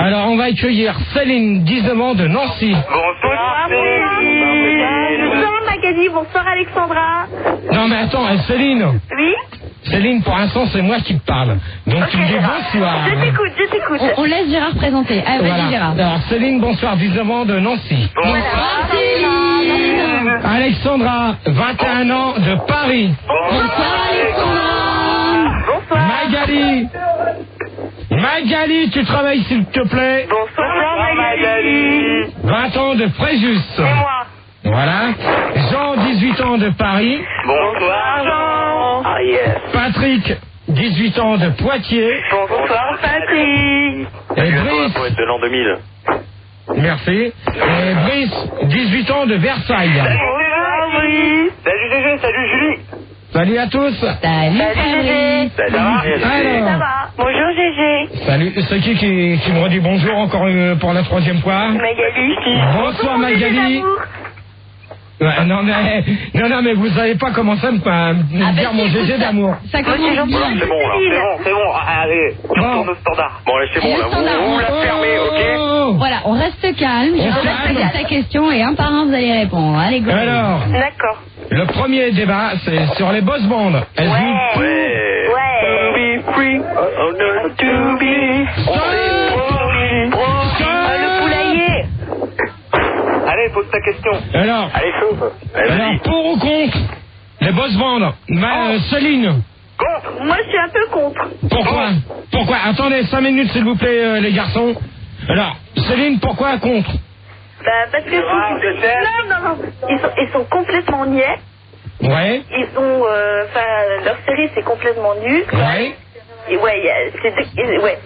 Alors, on va accueillir Céline Dizemont de Nancy. Bonsoir Céline. Bonsoir Magali, bonsoir Alexandra. Non, mais attends, Céline. Oui. Céline, pour l'instant, c'est moi qui te parle. Donc, tu me dis bonsoir. Je t'écoute. On laisse Gérard présenter. Ah, vas-y, Voilà. Gérard. Alors, Céline, bonsoir, Dizemont de Nancy. Bonsoir Céline. Alexandra, 21 ans de Paris. Bonsoir, Alexandra. Bonsoir. Magali, tu travailles s'il te plaît. Bonsoir Magali. 20 ans de Fréjus. C'est moi. Voilà. Jean, 18 ans de Paris. Bonsoir Jean. Ah yes. Patrick, 18 ans de Poitiers. Bonsoir Patrick. Et Brice, Poète de l'an 2000. merci. Et Brice, 18 ans de Versailles. Bonsoir Brice. Salut Gégé, salut Julie. Salut à tous. Salut, Fabrice. Salut. Ça Alors, va. Bonjour Gégé. salut. C'est qui me redit bonjour encore pour la 3e fois? Magali. Bonsoir Magali. Ouais, non mais vous savez pas comment ça me dire mon GG d'amour. Ça commence bien. C'est bon. Allez, on retourne au standard. Bon, allez, c'est bon, là, vous la fermez, ok? Voilà, on reste calme. Gérard va calme. poser sa question et un par un, vous allez répondre. Allez, go. Alors, D'accord. le premier débat, c'est sur les boss bands. Elles jouent Ouais. Ouais. To be free, oh no, to be Le poulailler. Allez, pose ta question. Alors, Allez, chauffe. alors, pour ou contre les boss bands? Céline, Contre. Moi je suis un peu contre. pourquoi? Attendez 5 minutes s'il vous plaît les garçons. Alors, Céline, pourquoi contre? Bah parce que je sais. non. Ils sont complètement niais. Ouais. Ils ont leur série c'est complètement nul. Ouais. Et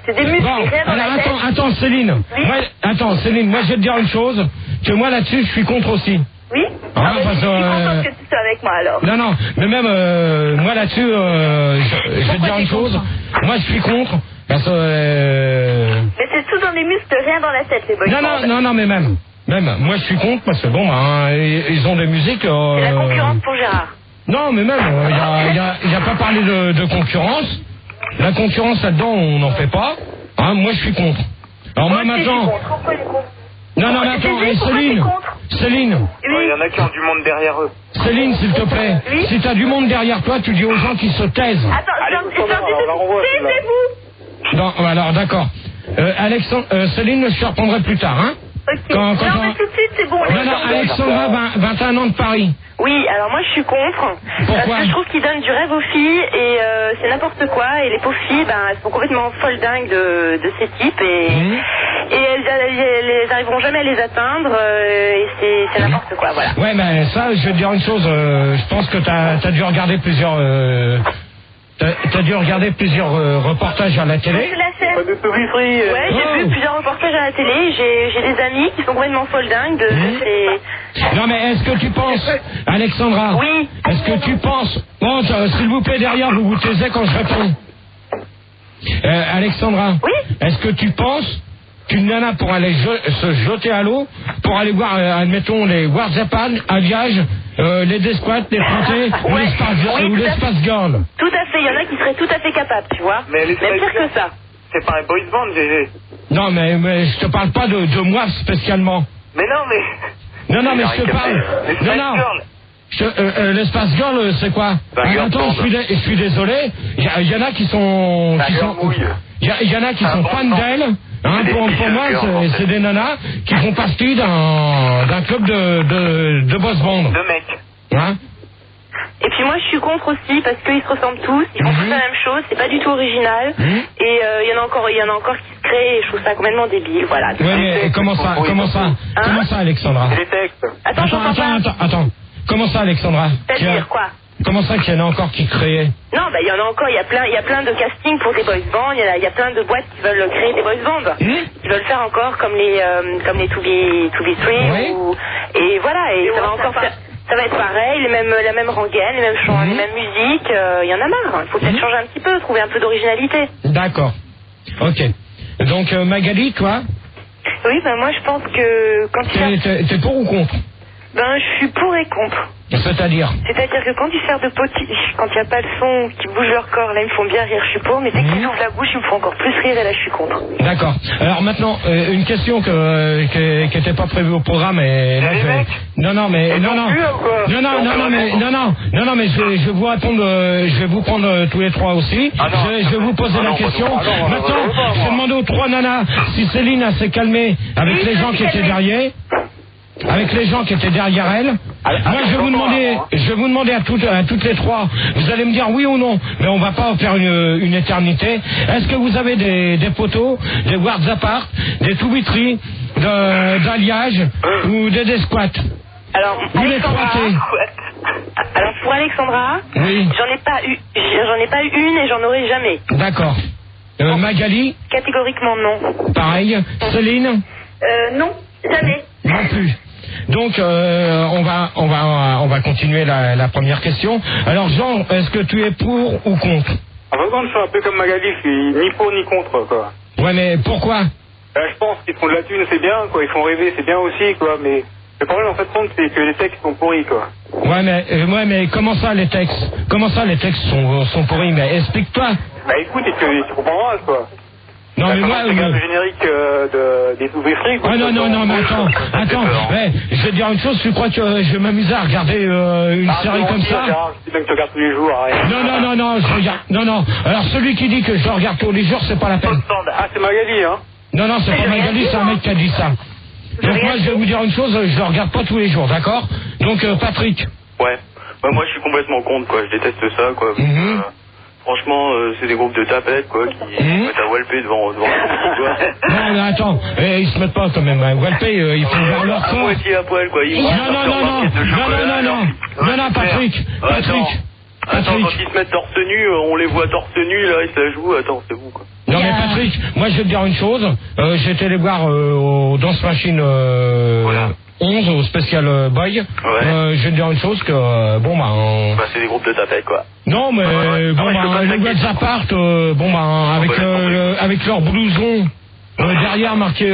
c'est des muscles, Bon, rien dans alors la tête. attends Céline. Oui. Céline, moi je vais te dire une chose, que moi là-dessus je suis contre aussi. Oui. Ah, Je parce suis que, contente que tu sois avec moi alors. Non, mais même moi là-dessus, je vais te dire une chose, moi je suis contre, parce que... Mais c'est tout dans les muscles, rien dans la tête les boys bands. Non, mais même, moi je suis contre, parce que bon, ils ont des musiques... C'est la concurrence pour Gérard. Non, mais même, il n'y a pas parlé de concurrence. La concurrence là-dedans, on n'en fait pas. Hein, moi, je suis contre. Alors, moi, maintenant... Pourquoi il est contre? Non, mais attends, Céline, Il y en a qui ont du monde derrière eux. Céline, s'il te plaît, Oui. si t'as du monde derrière toi, tu dis aux gens qu'ils se taisent. Attends, Allez, je leur on la renvoie, dis taisez-vous. Non, alors, d'accord. Céline, je te reprendrai plus tard, hein. Ok. Non, mais tout de suite, c'est bon. Non, Alexandra, 21 ans de Paris. Oui, alors moi je suis contre. Pourquoi? Parce que je trouve qu'ils donnent du rêve aux filles et c'est n'importe quoi. Et les pauvres filles, elles sont complètement folles dingues de ces types et elles arriveront jamais à les atteindre et c'est n'importe quoi, voilà. Ouais, mais ça, je vais te dire une chose. Je pense que t'as dû regarder plusieurs... T'as dû regarder plusieurs reportages à la télé. C'est la scène. Pas de to be free. Ouais, j'ai vu plusieurs reportages à la télé. J'ai des amis qui sont complètement folles dingues de ces... Non, mais est-ce que tu penses, Alexandra? Oui. Est-ce que tu penses... Bon, s'il vous plaît, derrière, vous vous taisez quand je réponds. Alexandra. Oui. Est-ce que tu penses qu'une nana pour aller se jeter à l'eau, pour aller voir, admettons, les War Japan, Alliage, les Desquats, les Frontés, ou Ouais. l'Espace Girl? Tout à fait, il y en a qui seraient tout à fait capables, tu vois. Mais les Même pire que ça. C'est pas un boys band, Gégé. Non, mais je te parle pas de moi spécialement. Mais non, mais... Non, mais je te parle... Les Spice Non. Girls. L'espace girl, c'est quoi? Attends, je suis désolé. Il y en a qui sont... Il y en a qui sont fans d'elle. Hein, pour moi, c'est des nanas qui font partie d'un club de boss band. De mecs. Hein? Et puis moi je suis contre aussi parce qu'ils se ressemblent tous, ils font tous la même chose, c'est pas du tout original. Et il y en a encore qui se créent et je trouve ça complètement débile, voilà. Ouais, mais comment ça, Alexandra? Les textes. Attends. Comment ça, Alexandra? C'est-à-dire quoi? Comment ça qu'il y en a encore qui créaient? Non, il y en a encore, il y a plein de castings pour des boys bands, il y a plein de boîtes qui veulent créer des boys bands, qui veulent faire encore comme les To Be Free, Oui. et voilà, et ça va encore faire... Ça va être pareil, la même rengaine, les mêmes chants, les mêmes musiques, il y en a marre. Il faut peut-être changer un petit peu, trouver un peu d'originalité. D'accord. Ok. Donc, Magali, toi? Oui, moi je pense que quand T'es pour ou contre? Ben, je suis pour et contre. C'est-à-dire que quand ils servent de potiche, quand il n'y a pas le son, qui bougent leur corps, là, ils me font bien rire, je suis pour, mais dès qu'ils ouvrent la bouche, ils me font encore plus rire, et là, je suis contre. D'accord. Alors maintenant, une question qui n'était pas prévue au programme, et là, non, mais je vais vous répondre, je vais vous prendre tous les trois aussi. Je vais vous poser la question. Maintenant, je vais demander aux trois nanas si Céline s'est calmée avec les gens qui étaient derrière. Avec les gens qui étaient derrière elle. Moi, je vais vous demander à toutes les trois, vous allez me dire oui ou non, mais on va pas en faire une éternité. Est-ce que vous avez des poteaux, des wards apart, des tout-vitries, d'alliage ou des squats? Alors, pour Alexandra, oui. j'en ai pas eu une et j'en aurai jamais. D'accord. Magali? Catégoriquement non. Pareil. Céline? Non, jamais. Non plus. Donc on va continuer la première question. Alors Jean, est-ce que tu es pour ou contre? Ah bah non, je suis un peu comme Magali, je suis ni pour ni contre quoi. Ouais, mais pourquoi? Je pense qu'ils font de la thune, c'est bien quoi, ils font rêver, c'est bien aussi quoi, mais le problème en fait c'est que les textes sont pourris quoi. Ouais mais comment ça les textes sont pourris? Mais explique-toi. Bah écoute, tu comprendras quoi. Non mais moi le générique des tout-vitries quoi. Ah non mais attends, ouais, je vais te dire une chose, tu crois que je vais m'amuser à regarder une série comme ça? Je dis bien que tu regardes tous les jours, arrête. Non, je regarde. Non. Alors celui qui dit que je regarde tous les jours, c'est pas la peine. Ah, c'est Magali hein. Non, c'est pas Magali, c'est un mec qui a dit ça. Donc moi je vais vous dire une chose, je le regarde pas tous les jours, d'accord? Donc Patrick. Ouais. Bah, moi je suis complètement contre quoi, je déteste ça quoi. Franchement, c'est des groupes de tapettes, quoi, qui mettent à walper devant quoi. Non, mais attends, ils se mettent pas quand même à walper, ils font voir leur corps. Moitié à poil, quoi. Non, Patrick. Attends, quand ils se mettent torse nu, on les voit torse nu, là, et ça joue, attends, c'est vous, quoi. Non, mais Patrick, moi je vais te dire une chose, j'étais allé voir au Dance Machine 11 au Special Boy. Je vais te dire une chose que c'est des groupes de tapettes quoi. Non mais les Guads Apart avec leur blouson derrière marqué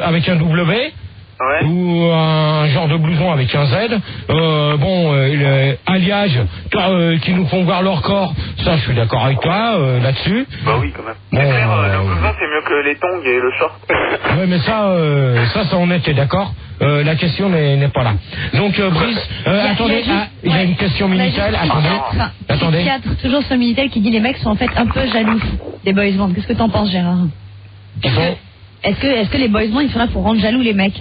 avec un W. Ouais. Ou un genre de blouson avec un Z. Alliage qui nous font voir leur corps, ça je suis d'accord avec toi là-dessus. Bah oui quand même. C'est clair, le blouson c'est mieux que les tongs et le short. Ouais mais ça on était d'accord. La question n'est pas là. Donc Brice, attendez, il y a une question Minitel. Attendez. Il y a toujours ce Minitel qui dit les mecs sont en fait un peu jaloux des boys bands. Qu'est-ce que t'en penses Gérard? Est-ce que les boys bands ils sont là pour rendre jaloux les mecs?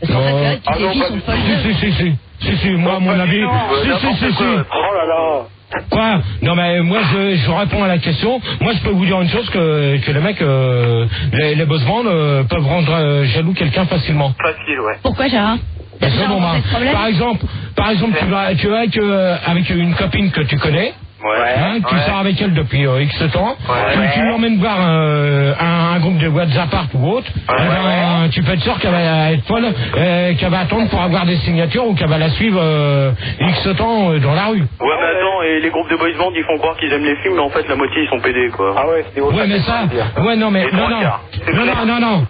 Parce qu'en fait, là, toutes les filles sont folles. Si, moi, à mon avis. Si. Oh là là. Quoi? Non, mais moi, je réponds à la question. Moi, je peux vous dire une chose que les mecs, les boss bands peuvent rendre jaloux quelqu'un facilement. Facile, ouais. Pourquoi, Gérard? Par exemple, tu vas avec une copine que tu connais. Ouais. Tu sors avec elle depuis X temps. Tu l'emmènes voir un groupe de WhatsApp ou autre. Tu peux être sûr qu'elle va être folle, qu'elle va attendre pour avoir des signatures ou qu'elle va la suivre X temps dans la rue. Ouais, mais attends, et les groupes de boys band ils font croire qu'ils aiment les films, mais en fait la moitié ils sont pédés quoi. Ah ouais, c'était autre. Ouais, mais ça. Ouais, non, mais non, mais attends.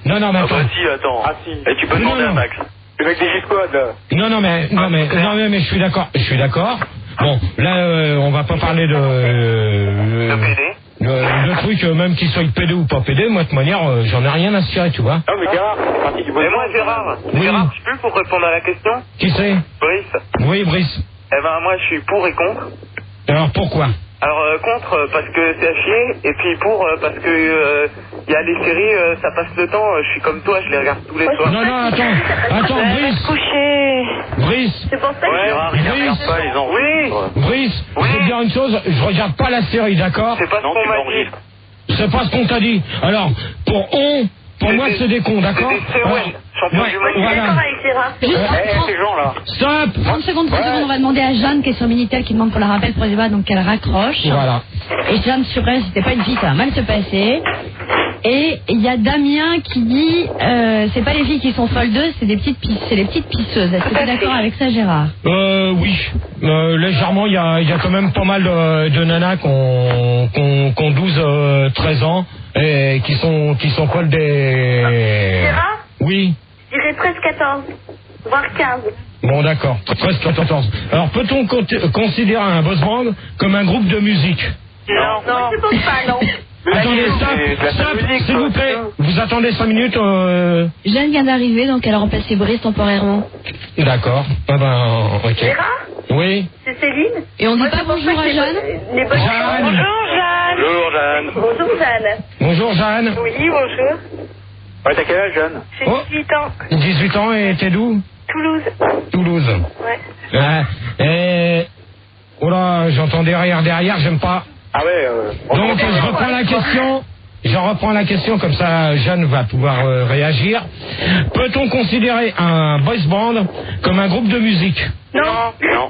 Ah bah si, attends. Ah si. Et tu peux demander à Max. Le mec des G-Squad là. Non, mais je suis d'accord. Bon, là, on va pas parler de trucs, même qu'ils soient pédés ou pas pédés. Moi, de toute manière, j'en ai rien à cirer, tu vois. Non, mais Gérard, c'est parti du bon. Et moi, Gérard, je peux pour répondre à la question? Qui c'est? Brice. Oui, Brice. Eh ben, moi, je suis pour et contre. Alors, pourquoi? Alors, contre, parce que c'est à chier, et puis pour, parce que il y a les séries, ça passe le temps, je suis comme toi, je les regarde tous les soirs. Non, attends, Brice. C'est pour ça que Gérard, il regarde pas les enregistrements. Brice, je vais te dire une chose, je regarde pas la série, d'accord? C'est pas ce qu'on m'a dit. C'est pas ce qu'on t'a dit. Alors, pour moi, c'est des cons, d'accord? C'est champion du monde. Voilà. Ces gens là. Stop! 30 secondes, on va demander à Jeanne qui est sur Minitel qui demande qu'on la rappelle pour les débats, donc elle raccroche. Voilà. Et Jeanne surprise, c'était pas une fille, ça va mal se passer. Et il y a Damien qui dit c'est pas les filles qui sont folles d'eux, c'est les petites pisseuses. Est-ce que tu es d'accord avec ça, Gérard? Oui. Légèrement, il y a quand même pas mal de nanas qui ont 12-13 ans et qui sont folles des... Gérard? Oui. Je dirais 13-14. voire 15. Bon, d'accord, presque 14. Alors, peut-on considérer un boys band comme un groupe de musique? Non, je ne pense pas, non. Attendez, stop, s'il vous plaît. Vous attendez 5 minutes. Jeanne vient d'arriver, donc elle a remplacé Brice temporairement. D'accord. Ah ben, ok. Gérard? Oui. C'est Céline? Et on dit pas bonjour à Jeanne? Jeanne. Bonjour Jeanne. Bonjour Jeanne. Bonjour Jeanne. Bonjour Jeanne. Oui, bonjour. Ouais, t'as quel âge, Jeanne? J'ai 18 ans. 18 ans et t'es d'où? Toulouse. Toulouse. Ouais. Oh là, j'entends derrière, j'aime pas. Ah ouais, Donc je reprends la question. Je reprends la question, comme ça Jeanne va pouvoir réagir. Peut-on considérer un boys band comme un groupe de musique? Non.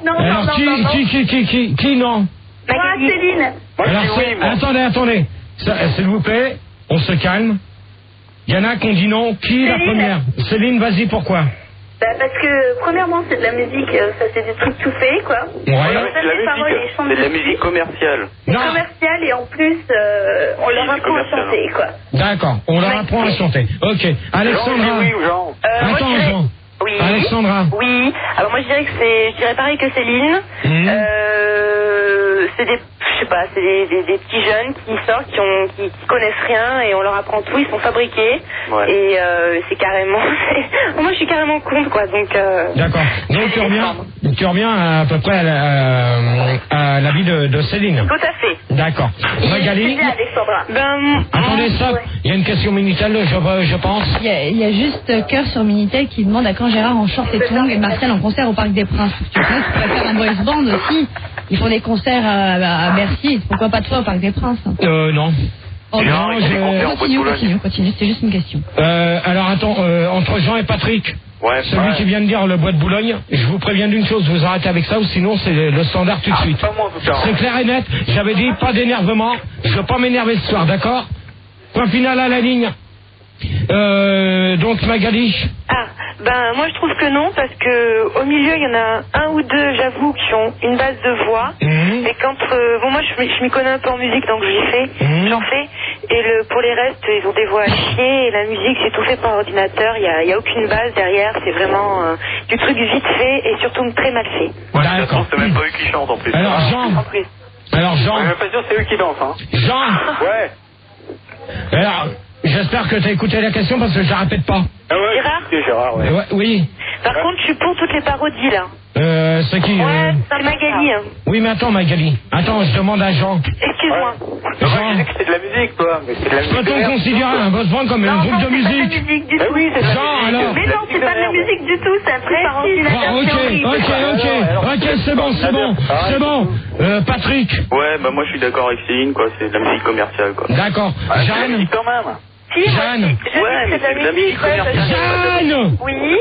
Non. Alors qui non? Moi, Céline. Alors attendez. S'il vous plaît, on se calme. Il y en a qui ont dit non. Qui la première? Céline, vas-y, pourquoi? Parce que, premièrement, c'est de la musique, ça c'est des trucs tout faits, quoi. Ouais. C'est de la musique commerciale. Non. Commerciale, et en plus, on leur apprend à chanter, quoi. D'accord, on leur apprend à chanter. Ok. Alexandra. Oui ou Jean? Attends, Jean. Oui. Alexandra. Oui. Alors moi je dirais que je dirais pareil que Céline. C'est des, je sais pas, c'est des petits jeunes qui sortent, qui connaissent rien et on leur apprend tout, ils sont fabriqués. Ouais. Et c'est carrément, moi je suis carrément contre quoi, donc. D'accord. Donc tu reviens à peu près à l'avis de Céline. Tout à fait. D'accord. Magali. Alexandra. Attendez, stop. Il y a une question Minitel, je pense. Il y a juste Cœur sur Minitel qui demande à quand Gérard en short et tongs et Marcel en concert au Parc des Princes. Tu pourrais faire un boys band aussi. Ils font des concerts à Bercy. Pourquoi pas toi au Parc des Princes? Non. Oh, Gérard, non, il fait des concerts au Bois de Boulogne. continue. C'est juste une question. Alors attends, entre Jean et Patrick. Ouais. Celui qui vient de dire le Bois de Boulogne, je vous préviens d'une chose, vous arrêtez avec ça ou sinon c'est le standard tout de suite. Pas moi, en tout cas. C'est clair et net, j'avais dit pas d'énervement, je veux pas m'énerver ce soir, d'accord? Point final à la ligne. Donc Magali. Moi je trouve que non, parce que au milieu il y en a un ou deux, j'avoue, qui ont une base de voix. Et quand moi je m'y connais un peu en musique, donc j'en fais. Et pour les restes, ils ont des voix à chier. Et la musique, c'est tout fait par ordinateur. Il y a aucune base derrière. C'est vraiment du truc vite fait et surtout très mal fait. D'accord. C'est même pas eux qui chantent en plus. Alors Jean. En plus. Alors Jean. Je suis même pas sûr que c'est eux qui dansent, hein. Jean. Ouais. Alors, j'espère que t'as écouté la question parce que je la répète pas. Ah ouais, Gérard c'est Gérard, ouais. Oui. Par contre, je suis pour toutes les parodies là. C'est qui C'est Magali. Hein. Oui, mais attends, Magali. Attends, je demande à Jean. Excuse-moi. Je disais que c'était de la musique, toi. Mais c'est de la musique. Peut-on considérer un boys band comme un groupe de musique? C'est pas de la musique du Mais tout. oui, c'est de la Jean, musique. alors. Mais non, c'est pas de la musique du tout, c'est un vrai par ordinateur. Ok, c'est bon. Patrick. Ouais, moi je suis d'accord avec Céline, quoi. C'est de la musique commerciale, quoi. D'accord. C'est de la Jeanne. musique quand même. Si, Jeanne. Ouais, mais c'est de la musique commerciale. Jeanne. Oui.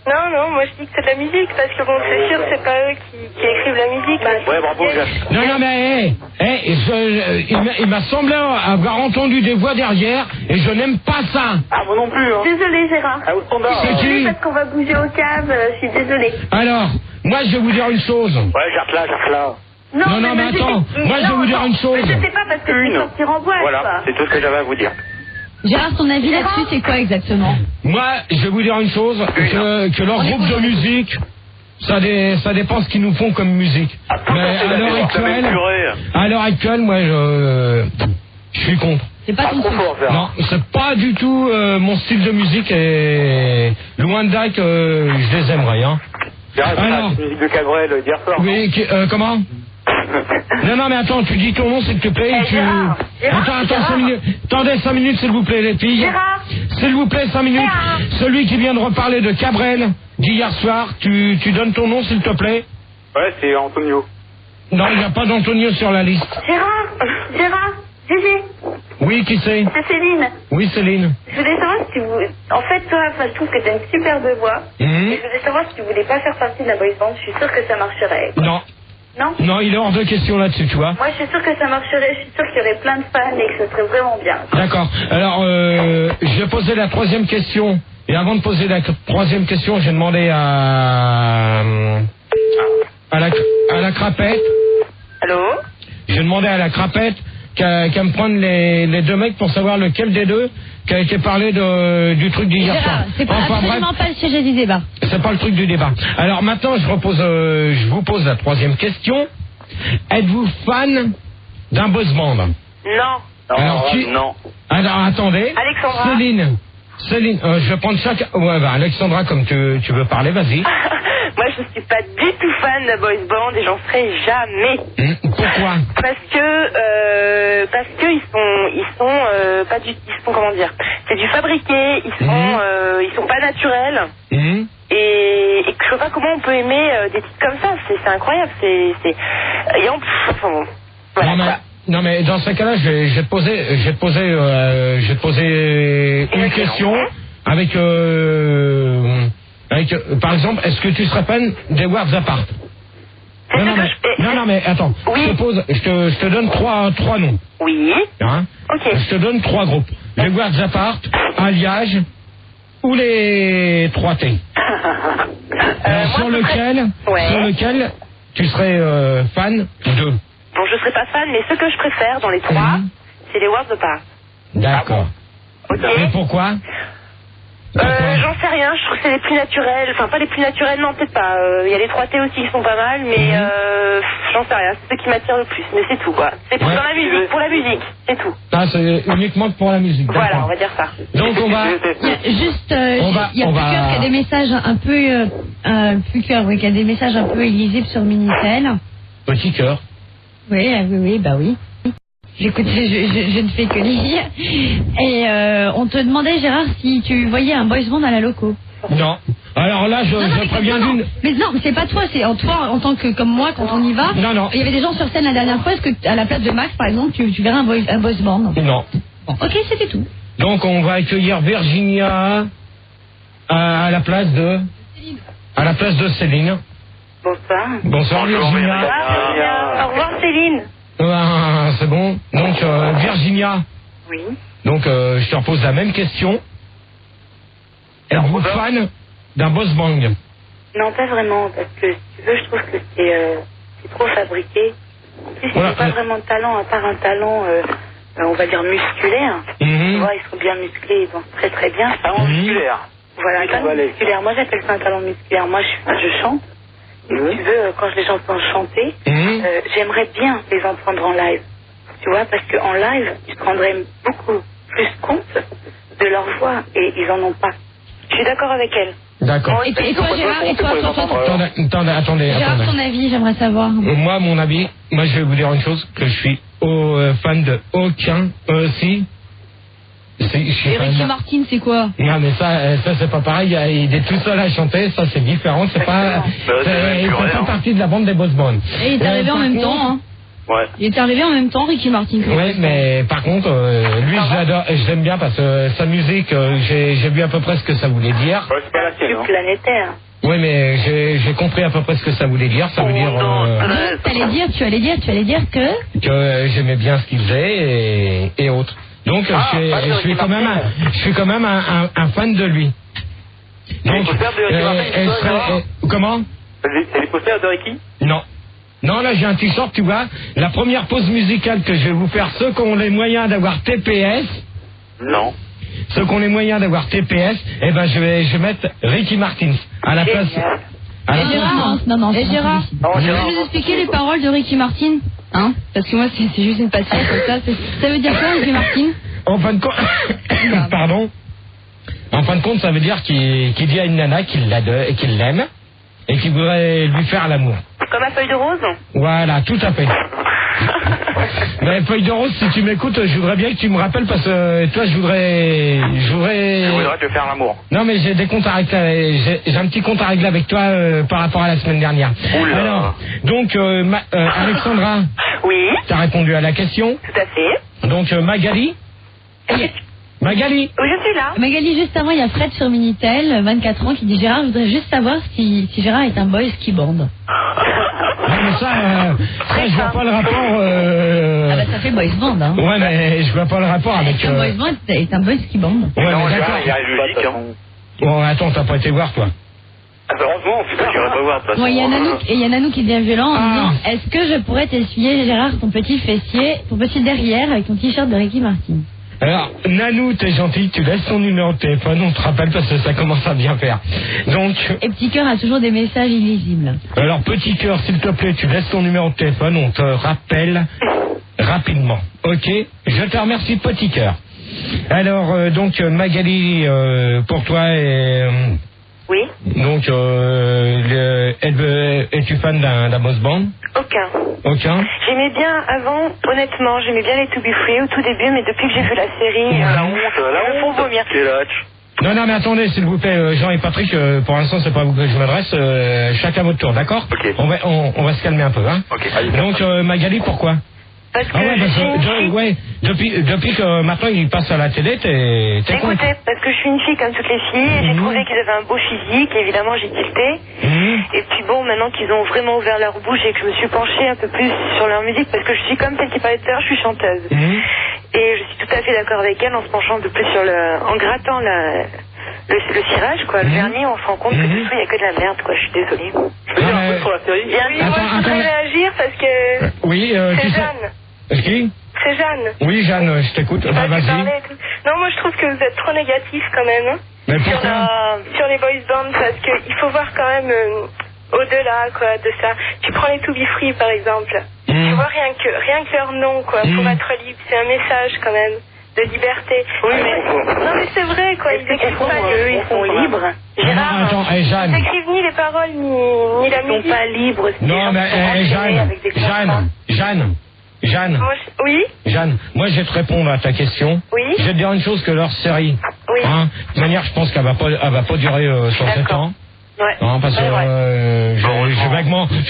Non, moi je dis que c'est de la musique, parce que bon, c'est sûr, c'est pas eux qui écrivent la musique. Ouais, bravo, Jeanne. Non, mais il m'a semblé avoir entendu des voix derrière et je n'aime pas ça. Ah, moi non plus, hein. Désolée, Gérard. Ah, au standard. C'est qui? Désolée, parce qu'on va bouger au cave, je suis désolée. Alors, moi je vais vous dire une chose. Ouais, j'arrête là. Non, mais attends, moi, je vais vous dire une chose. Mais je sais pas, parce que c'est sortir en boîte, Voilà, quoi. c'est tout ce que j'avais à vous dire. Gérard, ton avis là-dessus, c'est quoi exactement? Moi, je vais vous dire une chose, que leur groupe de musique, ça dépend ce qu'ils nous font comme musique. Mais à l'heure actuelle, moi, je suis contre. C'est pas ton truc. Non, c'est pas du tout mon style de musique et loin de là que je les aimerais, hein. Gérard, c'est la musique de Cabrel d'hier soir. Oui, comment? Non, mais attends, tu dis ton nom, s'il te plaît. Gérard. Attends, 5 minutes. Attendez 5 minutes, s'il vous plaît, les filles. Gérard. S'il vous plaît, 5 minutes. Gérard. Celui qui vient de reparler de Cabrel d'hier soir, tu donnes ton nom, s'il te plaît. Ouais, c'est Antonio. Non, il n'y a pas d'Antonio sur la liste. Gérard, Gégé. Oui, qui c'est? C'est Céline. Oui, Céline. Je voulais savoir si vous... En fait, toi, je trouve que t'as une superbe voix. Et je voulais savoir si tu voulais pas faire partie de la boys band. Je suis sûre que ça marcherait. Non. Non? Non, il est hors de question là-dessus, tu vois. Moi, je suis sûre que ça marcherait. Je suis sûre qu'il y aurait plein de fans et que ce serait vraiment bien. D'accord. Alors, je vais poser la troisième question. Et avant de poser la troisième question, j'ai demandé à la crapette. Allô? J'ai demandé à la crapette qu'à me prendre les deux mecs pour savoir lequel des deux qui a été parlé du truc d'hier soir. C'est absolument pas le sujet du débat. C'est pas le truc du débat. Alors maintenant, je vous pose la troisième question. Êtes-vous fan d'un boys band? Non. Alors, non. Alors attendez. Alexandra. Céline, je vais prendre chaque... Ouais, bah, Alexandra, comme tu veux parler, vas-y. Moi, je suis pas du tout fan de boys band et j'en serai jamais. Pourquoi? Parce que ils sont pas du, ils sont, comment dire, c'est du fabriqué, ils sont pas naturels. Et que je sais pas comment on peut aimer des titres comme ça. C'est incroyable. Voilà. Non mais dans ce cas-là, je vais te poser une question avec par exemple, est-ce que tu serais fan des Worlds Apart? Non mais attends. Oui. Je te donne trois noms. Oui. Hein? Ok. Je te donne 3 groupes. Les Worlds Apart, Alliage ou les 3T. Sur lequel tu serais fan de? Bon, je serais pas fan, mais ce que je préfère dans les 3, c'est les Worlds Apart. D'accord. Ok. Mais pourquoi? J'en sais rien, je trouve que c'est les plus naturels. Enfin, pas les plus naturels, non, peut-être pas. Il y a les 3T aussi qui sont pas mal, mais j'en sais rien. C'est ce qui m'attire le plus, mais c'est tout, quoi. C'est pour dans la musique, pour la musique, c'est tout. Ah, c'est uniquement pour la musique. Voilà, on va dire ça. Donc on va... Juste, il y a Plucœur qui a des messages un peu... Plucœur, oui, qui a des messages un peu illisibles sur Minitel. Petit cœur. Oui, bah oui. J'écoute, je ne fais que lire. Et on te demandait, Gérard, si tu voyais un boys band à la loco. Non. Alors là, je préviens d'une... Mais non, c'est pas toi, c'est toi, en tant que comme moi, quand on y va. Non. Il y avait des gens sur scène la dernière fois. Est-ce que à la place de Max, par exemple, tu verrais un boys band? Non. Bon, ok, c'était tout. Donc on va accueillir Virginia à la place de Céline. Bonsoir. Bonsoir Virginia. Au revoir Céline. C'est bon. Donc Virginia. Oui. Donc je te repose la même question. Êtes-vous fan d'un boys band? Non, pas vraiment, parce que si tu veux, je trouve que c'est trop fabriqué. En plus, ils n'ont pas vraiment de talent, à part un talent, on va dire musculaire. Tu vois, ils sont bien musclés, ils dansent très très bien. Talent musculaire. Voilà, un talent musculaire. Moi, j'appelle ça un talent musculaire. Moi, je chante. Et si tu veux, quand je les entends chanter, j'aimerais bien les entendre en live. Tu vois, parce qu'en live, tu te rendrais beaucoup plus compte de leur voix et ils en ont pas. Je suis d'accord avec elle. D'accord. Et toi, Gérard, et toi, Attendez. Gérard, ton avis, j'aimerais savoir. Moi, mon avis, je vais vous dire une chose, que je suis fan de aucun aussi. Et Ricky Martin, c'est quoi? Non, mais ça c'est pas pareil. Il est tout seul à chanter, ça c'est différent. C'est pas, il fait pas partie de la bande des boys bands. Et il est arrivé en même temps, hein. Ouais. Il est arrivé en même temps, Ricky Martin. Oui, mais par contre, lui, je l'adore, je l'aime bien parce que sa musique, j'ai vu à peu près ce que ça voulait dire. Ouais, c'est pas la sienne, hein. Planétaire. Oui, mais j'ai compris à peu près ce que ça voulait dire. Ça veut dire Tu allais dire que j'aimais bien ce qu'il faisait et autres. Donc je suis quand même un fan de lui. Donc comment? C'est les posters de Ricky? Non, là j'ai un t-shirt, tu vois. La première pause musicale que je vais vous faire, ceux qui ont les moyens d'avoir TPS. Non. Ceux qui ont les moyens d'avoir TPS, eh ben je vais mettre Ricky Martin à la place. Et Gérard, et Gérard, tu peux nous expliquer les paroles de Ricky Martin, hein? Parce que moi c'est juste une passion comme ça. Ça veut dire quoi, Ricky Martin? En fin de compte, pardon. En fin de compte, ça veut dire qu'il dit à une nana qu'il l'aime et qu'il voudrait lui faire l'amour. Comme à Feuille de Rose? Voilà, tout à fait. Mais Feuille de Rose, si tu m'écoutes, je voudrais bien que tu me rappelles parce que toi, je voudrais te faire l'amour. Non, mais j'ai des comptes à régler. J'ai un petit compte à régler avec toi par rapport à la semaine dernière. Oula. Alors, donc Alexandra. Oui. T'as répondu à la question. Tout à fait. Donc Magali. Magali. Oui, je suis là. Magali, juste avant, il y a Fred sur Minitel, 24 ans, qui dit Gérard, je voudrais juste savoir si Gérard est un boys qui bande. Non, mais ça je vois pas le rapport. Ah bah ça fait boys band, hein. Ouais, mais je vois pas le rapport avec. Un boys band est un boys qui bande. Ouais, non, mais d'accord. il y a logique, hein. Bon, attends, t'as pas été voir, toi. Heureusement, putain. J'irai pas voir, de toute façon. Bon, il y a Nanou qui devient violent en disant est-ce que je pourrais t'essuyer, Gérard, ton petit fessier, ton petit derrière avec ton t-shirt de Ricky Martin? Alors, Nanou, t'es gentil, tu laisses ton numéro de téléphone, on te rappelle parce que ça commence à bien faire. Donc... Et Petit Cœur a toujours des messages illisibles. Alors, Petit Cœur, s'il te plaît, tu laisses ton numéro de téléphone, on te rappelle rapidement. Ok? Je te remercie, Petit Cœur. Alors, donc, Magali, pour toi, Oui. donc, es-tu fan d'un boss band? Aucun. J'aimais bien avant, honnêtement, j'aimais bien les To Be Free au tout début, mais depuis que j'ai vu la série, La honte, ils me font vomir. Quel âge? Non, mais attendez, s'il vous plaît, Jean et Patrick, pour l'instant, c'est pas à vous que je m'adresse, chacun votre tour, d'accord? Ok. On va se calmer un peu, hein? Ok. Donc, Magali, pourquoi? Parce que ouais, je suis une fille. Depuis que maintenant il passe à la télé, t'es con. Écoutez, parce que je suis une fille comme toutes les filles, et j'ai trouvé qu'ils avaient un beau physique, évidemment j'ai tilté. Et puis bon, maintenant qu'ils ont vraiment ouvert leur bouche et que je me suis penchée un peu plus sur leur musique, parce que je suis comme celle qui parlait tout à l'heure, je suis chanteuse. Et je suis tout à fait d'accord avec elle en se penchant un peu plus sur en grattant le cirage, quoi, le vernis, on se rend compte que dessous il n'y a que de la merde, quoi, je suis désolée. Je peux dire un truc sur la série? Moi je voudrais réagir parce que c'est Jeanne. Qui? C'est Jeanne. Oui, Jeanne, je t'écoute. Tu Vas-y. Non, moi je trouve que vous êtes trop négatif quand même. Hein, Mais pourquoi? sur les boys bands, parce qu'il faut voir quand même au-delà, quoi, de ça. Tu prends les To Be Free par exemple. Tu vois rien que leur nom, quoi, pour être libre, c'est un message quand même de liberté. Oui, non mais c'est vrai, quoi. Ils écrivent pas eux, ils sont libres. Gérard, attends, Jeanne. Ils écrivent ni les paroles ni la musique. Ils sont pas libres. Non, mais Jeanne. Oui. Jeanne, moi je vais te répondre à ta question. Oui. Je vais te dire une chose que leur série. Oui. Hein, de toute manière, je pense qu'elle va pas durer 107 ans. Ouais. Non, parce que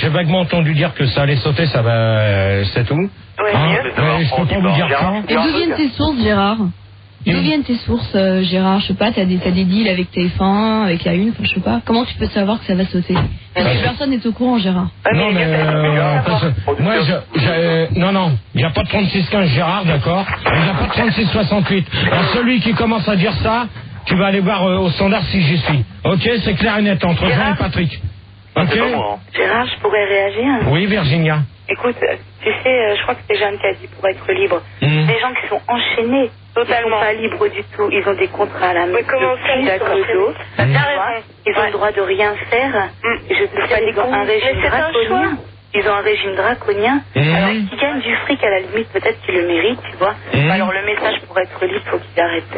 j'ai vaguement entendu dire que ça allait sauter, ça va, c'est tout. Ouais, Hein, mais je peux pas vous dire quand. Et d'où viennent tes sources, Gérard? D'où viennent tes sources, Gérard? Je sais pas, t'as des deals avec TF1, avec la Une, enfin, je sais pas. Comment tu peux savoir que ça va sauter? Parce que personne n'est au courant, Gérard. Non, mais moi, non, il n'y a pas de 36-15 Gérard, d'accord? Il n'y a pas de 36-68. Alors, celui qui commence à dire ça, tu vas aller voir au standard si j'y suis. Ok, c'est clair et net entre Jean et Patrick. Ok? Gérard, je pourrais réagir? Oui, Virginia. Écoute, tu sais, je crois que c'est Jeanne qui a dit pour être libre. Des gens qui sont enchaînés, totalement pas libres du tout. Ils ont des contrats à la main. Mais comment ça, ils sont enchaînés? Ils ont le droit de rien faire. Je te fais un régime draconien. Ils ont un régime draconien. Alors, s'ils gagnent du fric, à la limite, peut-être qu'ils le méritent, tu vois. Alors, le message pour être libre, faut qu'ils arrêtent.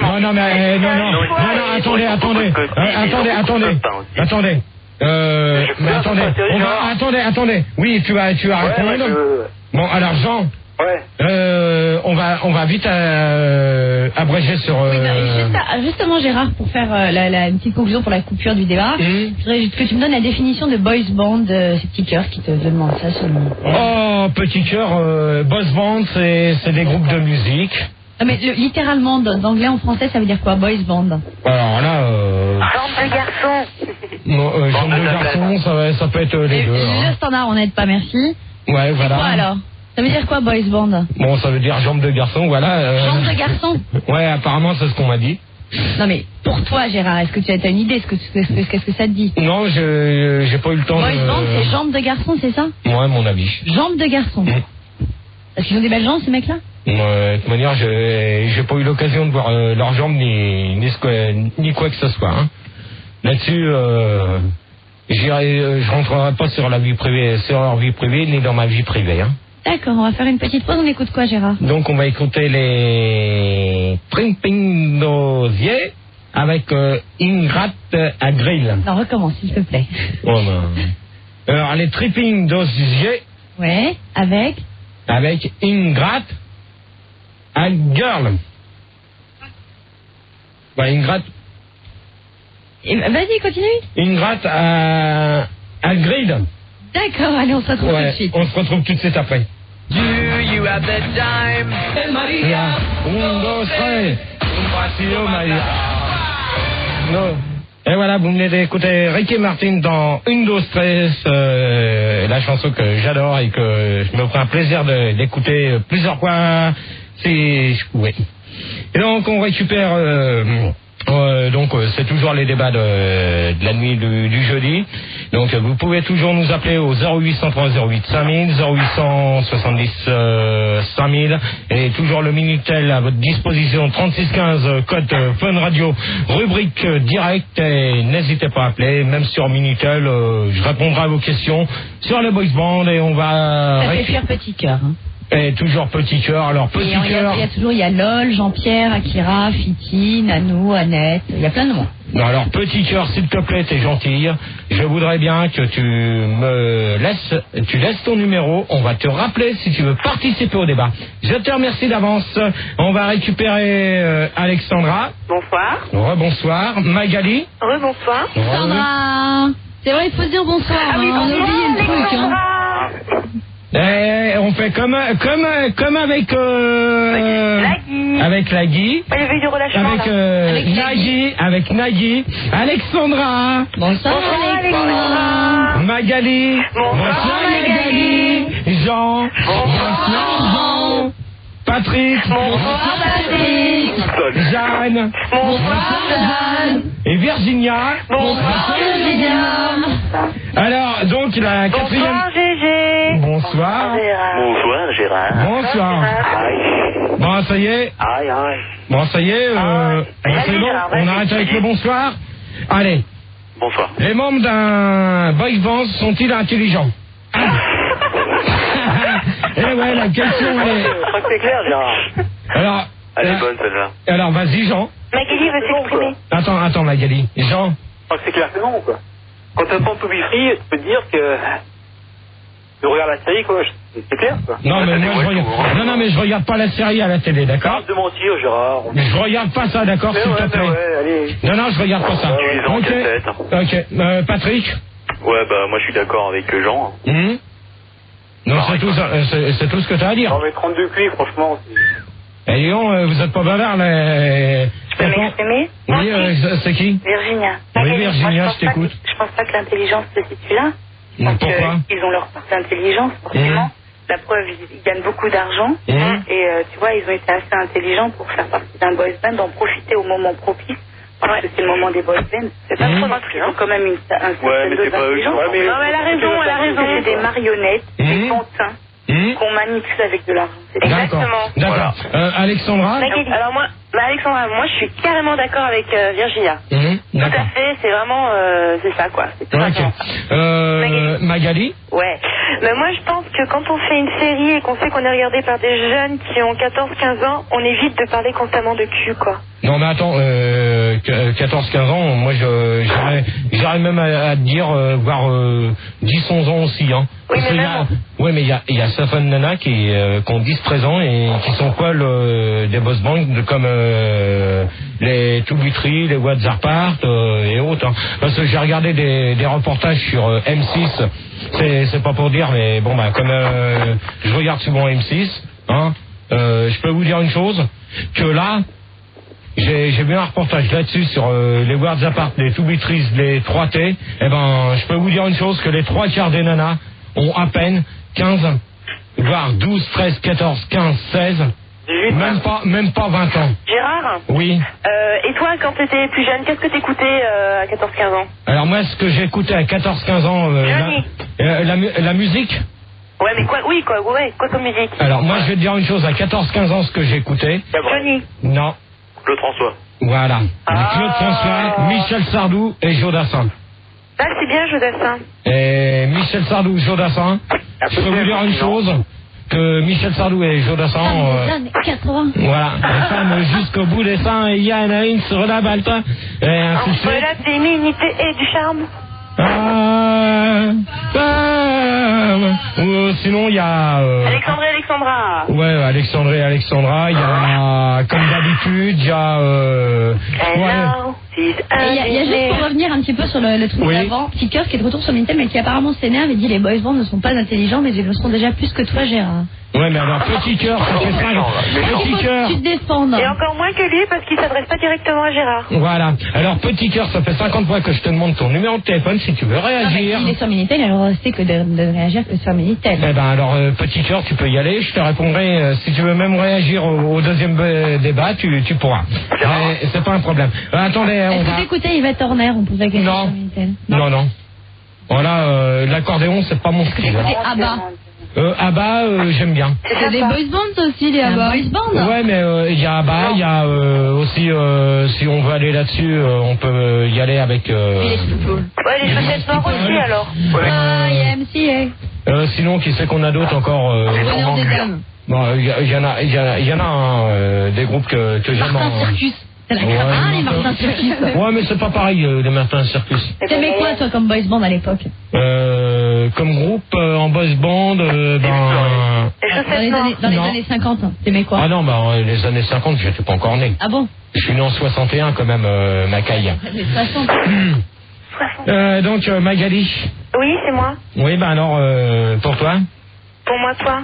Non, attendez. Attendez. Oui, tu vas répondre. Bon, alors Jean. Ouais. On va vite abréger sur. Oui, justement, Gérard, pour faire une petite conclusion pour la coupure du débat, je voudrais que tu me donnes la définition de boys band, ces petits cœurs qui te demandent ça sur le ministère. Oh, petit cœur, boys band, c'est des groupes de musique. Non, mais littéralement, d'anglais en français, ça veut dire quoi, boys band? Alors là. Bande de garçons. Jambe de garçon, ça peut être les deux. Le standard, on n'aide pas, merci. Ouais, voilà. Quoi alors? Ça veut dire quoi, boys band? Bon, ça veut dire jambe de garçon, voilà. Jambe de garçon? Ouais, apparemment, c'est ce qu'on m'a dit. Non, mais pour toi, Gérard, est-ce que tu as une idée? Qu'est-ce que ça te dit? Non, j'ai pas eu le temps. Boys band, c'est jambe de garçon, c'est ça? Ouais, mon avis. Jambe de garçon. Parce qu'ils ont des belles jambes, ces mecs-là? De toute manière, j'ai pas eu l'occasion de voir leurs jambes ni quoi que ce soit. Hein. Là-dessus, je rentrerai pas sur leur vie privée, ni dans ma vie privée. Hein. D'accord, on va faire une petite pause. On écoute quoi, Gérard? Donc, on va écouter les Tripping Dozier avec Ingrat à Grill. Non, recommence, s'il te plaît. Oh, ben. Alors, les Tripping Dozier. Ouais, avec Ingrat à Girl. Bah, Ingrat. Vas-y, continue. Ingrat à Grill. D'accord, allez, on se retrouve tout de suite. On se retrouve tout de suite après. Do you have the time? Maria. Un, dos, tres. Un paseo, Maria. Non. Et voilà, vous venez d'écouter Ricky Martin dans Une dos stress, la chanson que j'adore et que je me ferai un plaisir d'écouter plusieurs fois si je pouvais. Et donc on récupère Donc c'est toujours les débats de la nuit du jeudi. Donc vous pouvez toujours nous appeler au 0803 08 5000, 0870 5000 et toujours le Minitel à votre disposition 3615 code Fun Radio rubrique direct et n'hésitez pas à appeler même sur Minitel. Je répondrai à vos questions sur le boys band et on va. Ça fait fuir Petit Cœur. Hein. Et toujours Petit Cœur, alors Petit Cœur. Il y a LOL, Jean-Pierre, Akira, Fiti, Nanou, Annette, il y a plein de noms. Non, alors Petit Cœur, s'il te plaît, t'es gentille. Je voudrais bien que tu laisses ton numéro. On va te rappeler si tu veux participer au débat. Je te remercie d'avance. On va récupérer Alexandra. Bonsoir. Rebonsoir. Magali. Rebonsoir. Sandra. C'est vrai, il faut se dire bonsoir. Ah oui, on a oublié le truc. Hein. On fait comme avec avec Nagui. Il y avait du relâchement Avec Nagui. Alexandra. Bonsoir Alexandra. Magali. Bonsoir Magali. Jean. Bonsoir. Patrick. Bonsoir Patrick. Jeanne. Bonsoir Jeanne. Et Virginia. Bonsoir Virginia. Alors, donc, la quatrième... Bonsoir Gégé. Bonsoir. Bonsoir Gérard. Bonsoir. Bon, ça y est. Aïe, aïe. Bon, ça y est. C'est bon. On arrête avec le bonsoir. Allez. Bonsoir. Les membres d'un boy band sont-ils intelligents? Eh ouais, la question est... Je crois que c'est clair, Gérard. Alors... Elle est bonne, celle-là. Alors, vas-y, Jean. Magali veut s'exprimer. Attends, Magali. Jean. Je crois que c'est clair que non, quoi. Quand t'as pas en public free, tu peux te dire que... Tu regardes la série, quoi. C'est clair, quoi. Non, mais moi, je regarde... Non, mais je regarde pas la série à la télé, d'accord? Arrête de mentir, Gérard. Je regarde pas ça, d'accord, s'il te plaît. Ouais, allez. Non, je regarde pas ça. Ok. Patrick? Ouais, bah, moi, je suis d'accord avec Jean. Non, c'est tout ce que t'as à dire. Non, mais 32 cuits, franchement, Eh, Léon, vous êtes pas bavard, là. Je peux m'exprimer? Oui, c'est qui? Virginia. Oui, Virginia, je t'écoute. Je pense pas que l'intelligence se situe là. Pourquoi? Ils ont leur part d'intelligence, forcément. La preuve, ils gagnent beaucoup d'argent. Et tu vois, ils ont été assez intelligents pour faire partie d'un boys band, d'en profiter au moment propice. Parce que c'est le moment des boys bands. C'est pas trop mal. Ils ont quand même un certain dose d'intelligence. Non, mais elle a raison. C'est des marionnettes, des pantins qu'on manipule avec de l'argent. Exactement. D'accord. Alexandra? Alors moi, Alexandra, moi je suis carrément d'accord avec Virginia. Tout à fait, c'est vraiment, c'est ça quoi. C'est tout Ok. Magali? Ouais. Mais moi je pense que quand on fait une série et qu'on sait qu'on est regardé par des jeunes qui ont 14-15 ans, on évite de parler constamment de cul quoi. Non mais attends, 14-15 ans, moi j'arrive même à te dire, voire 10-11 ans aussi, hein. Oui, mais il y a certaines nanas qui ont 13 ans et qui sont poils des boss bands comme les Toubutri, les WhatsApp et autres. Hein. Parce que j'ai regardé des reportages sur M6, c'est pas pour dire, mais bon bah comme je regarde souvent M6, hein, je peux vous dire une chose, que là, j'ai vu un reportage là-dessus sur les WhatsApp, les Toubutri, les 3T, eh ben je peux vous dire une chose, que les 3/4 des nanas ont à peine 15, voire 12, 13, 14, 15, 16, même pas 20 ans. Gérard? Oui. Et toi, quand tu étais plus jeune, qu'est-ce que t'écoutais à 14-15 ans? Alors moi, ce que j'écoutais à 14-15 ans, la musique. Ouais, mais quoi? Oui, quoi comme musique? Alors moi, je vais te dire une chose, à 14-15 ans, ce que j'écoutais... Johnny? Non. Claude François. Voilà. Claude François, Michel Sardou et Jodassin. Ah, c'est bien, Jodassin. Et Michel Sardou, Jodassin, je peux vous dire une chose, que Michel Sardou et Jodassin... années 80. Voilà, les femmes jusqu'au bout des seins, et il y en a une sur la balta, et ainsi de suite. Entre la féminité et du charme. Ou sinon, il y a... Alexandra. Ouais, Alexandra, il y a... Comme d'habitude, il y a... Il y a juste pour revenir un petit peu sur le truc d'avant, Petit Cœur qui est de retour sur Minitel mais qui apparemment s'énerve et dit les boys bands ne sont pas intelligents mais ils le seront déjà plus que toi Gérard. Ouais, mais alors, petit cœur, ça fait 5 ans. Petit cœur. Tu te défends. Et encore moins que lui, parce qu'il s'adresse pas directement à Gérard. Voilà. Alors, petit cœur, ça fait 50 fois que je te demande ton numéro de téléphone si tu veux réagir. Il est sur Minitel, alors c'est que de réagir que sur Minitel. Eh ben, alors, petit cœur, tu peux y aller. Je te répondrai. Si tu veux même réagir au deuxième débat, tu pourras. C'est pas un problème. Attendez, on Est-ce va... que t'écoutais Yvette Horner? On pouvait gagner sur Minitel. Non. Voilà, l'accordéon, c'est pas mon style. C'est ABBA. ABBA, j'aime bien. C'est des boys bands aussi, les ABBA. Boys band. Ouais, mais il y a ABBA, il y a aussi, si on veut aller là-dessus, on peut y aller avec... Ouais, les chaussettes noires aussi, alors. Ah, il y a MCA. Sinon, qui c'est qu'on a d'autres encore Bonheur des dames. Bon, il y en a des groupes que j'aime. Martin Circus. C'est la crème, les Martin Circus. Ouais, mais c'est pas pareil, les Martin Circus. T'aimais quoi, toi, comme boys band à l'époque? Comme groupe, en boys band, Dans les années 50, t'aimais quoi? Ah non, les années 50, j'étais pas encore né. Ah bon? Je suis né en 61 quand même, Macaille. Les 60. Donc, Magali. Oui, c'est moi. Oui, alors, pour toi? Pour moi, toi.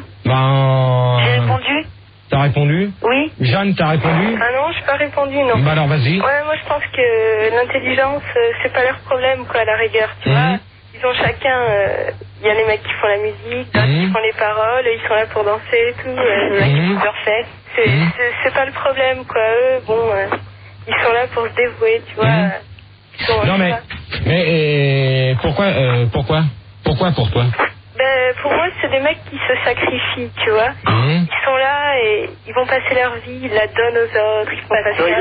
J'ai répondu. T'as répondu? Oui. Jeanne, t'as répondu? Ah non, je n'ai pas répondu, non. Bah alors, vas-y. Ouais, moi je pense que l'intelligence, c'est pas leur problème, quoi, à la rigueur, tu vois. Ils ont chacun, il y a les mecs qui font la musique, d'autres qui font les paroles, ils sont là pour danser et tout, les mecs qui bougent leurs fesses. C'est pas le problème, quoi. Eux, bon, ils sont là pour se dévouer, tu vois. Non, mais pourquoi pour toi? Ben, pour moi, c'est des mecs qui se sacrifient, tu vois. Ils sont là et ils vont passer leur vie, ils la donnent aux autres, ils vont passer leur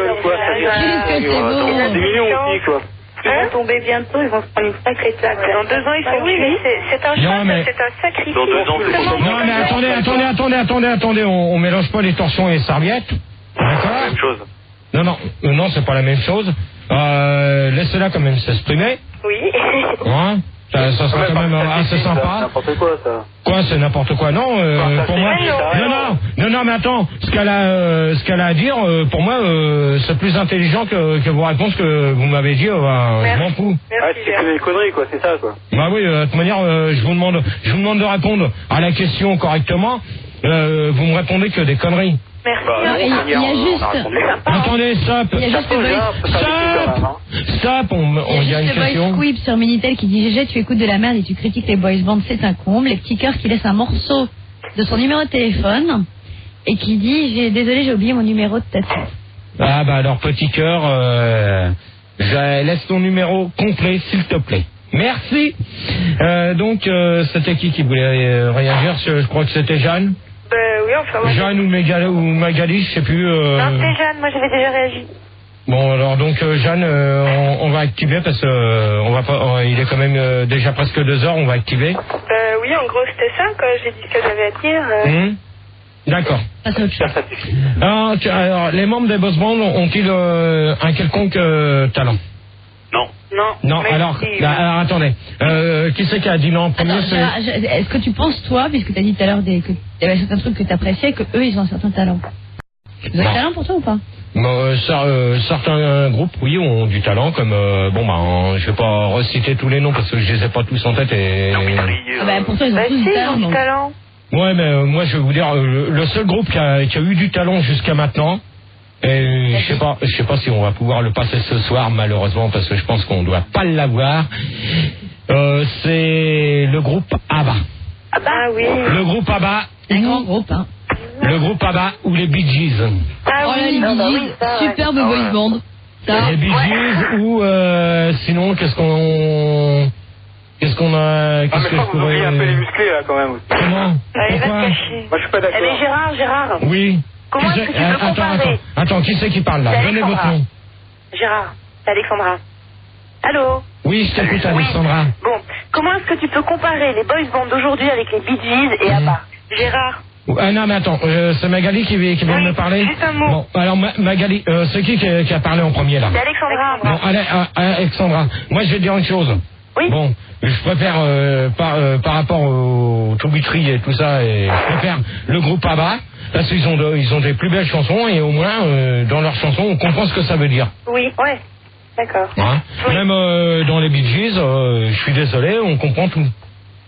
vie. C'est mignon aussi, quoi. Ils vont tomber bientôt, ils vont se prendre une sacrée claque. Dans 2 ans, ils sont tués. C'est un choc, c'est un sacrifice. Dans 2 ans, Non, mais attendez, on mélange pas les torsions et les serviettes. D'accord? la même chose. Non, c'est pas la même chose. Laissez-la quand même s'exprimer. Oui. Hein? Ça sera quand même assez sympa. N'importe quoi, ça. Quoi, c'est n'importe quoi? Non, pour moi. Non, mais attends, ce qu'elle a à dire, pour moi, c'est plus intelligent que vos réponses que vous m'avez dit. Je m'en fous. C'est que des conneries, quoi, c'est ça, quoi. Bah oui, de toute manière, je vous demande de répondre à la question correctement. Vous me répondez que des conneries. Merci. Il y a juste... Attendez, stop. Il y a juste le Stop. Il y a une juste le question. boys squib sur Minitel qui dit GG, tu écoutes de la merde et tu critiques les boys bands, c'est un comble. Les petits cœurs qui laissent un morceau de son numéro de téléphone et qui dit désolé, j'ai oublié mon numéro de tête. Ah bah alors petit cœur, laisse ton numéro complet s'il te plaît. Merci. Donc c'était qui voulait réagir? Je crois que c'était Jeanne. Oui, enfin moi... Jeanne ou Magali, je sais plus. Non, c'est Jeanne, moi j'avais déjà réagi. Bon alors donc Jeanne, on va activer parce que on va pas, il est quand même déjà presque 2 heures, on va activer. Oui, en gros c'était ça, quoi. J'ai dit ce que j'avais à dire. D'accord. Alors, les membres des boss bands ont-ils un quelconque talent? Non, alors attendez. Qui c'est qui a dit non en premier? Est-ce que tu penses, toi, puisque tu as dit tout à l'heure qu'il y avait certains trucs que tu appréciais, que eux ils ont un certain talent? Ils ont du talent pour toi ou pas? Certains groupes, oui, ont du talent, comme je vais pas reciter tous les noms parce que je les ai pas tous en tête et. Pour toi ils ont tous du talent. Ouais, mais moi je vais vous dire, le seul groupe qui a eu du talent jusqu'à maintenant. Et je sais pas si on va pouvoir le passer ce soir, malheureusement, parce que je pense qu'on doit pas l'avoir. C'est le groupe ABBA. Ah bah oui. Le groupe ABBA. Un grand groupe, hein. Le groupe ABBA ou les Bee Gees. Ah oui, les Bee Gees, superbe boys band. Les Bee Gees ou sinon qu'est-ce qu'on a? Qu'est-ce que je pourrais... un peu les musclés là quand même. Comment? Il va se cacher. Moi je suis pas d'accord. Mais Gérard. Oui. Comment est-ce que tu peux comparer? Attends, qui c'est qui parle là? Donnez votre nom. Gérard, c'est Alexandra. Allô? Oui, je t'écoute, Alexandra. Bon, comment est-ce que tu peux comparer les boys bands d'aujourd'hui avec les Bee Gees et ABBA? Gérard? Non, mais attends, c'est Magali qui vient de me parler. Juste un mot. Bon, alors Magali, c'est qui a parlé en premier là? C'est Alexandra. Bon, allez, Alexandra, moi je vais te dire une chose. Oui. Bon, je préfère par rapport au Toubitry et tout ça, et je préfère le groupe ABBA. Parce qu'ils ont des plus belles chansons et au moins dans leurs chansons on comprend ce que ça veut dire. Oui, ouais, d'accord. Hein? Oui. Même dans les Bee Gees, je suis désolé, on comprend tout.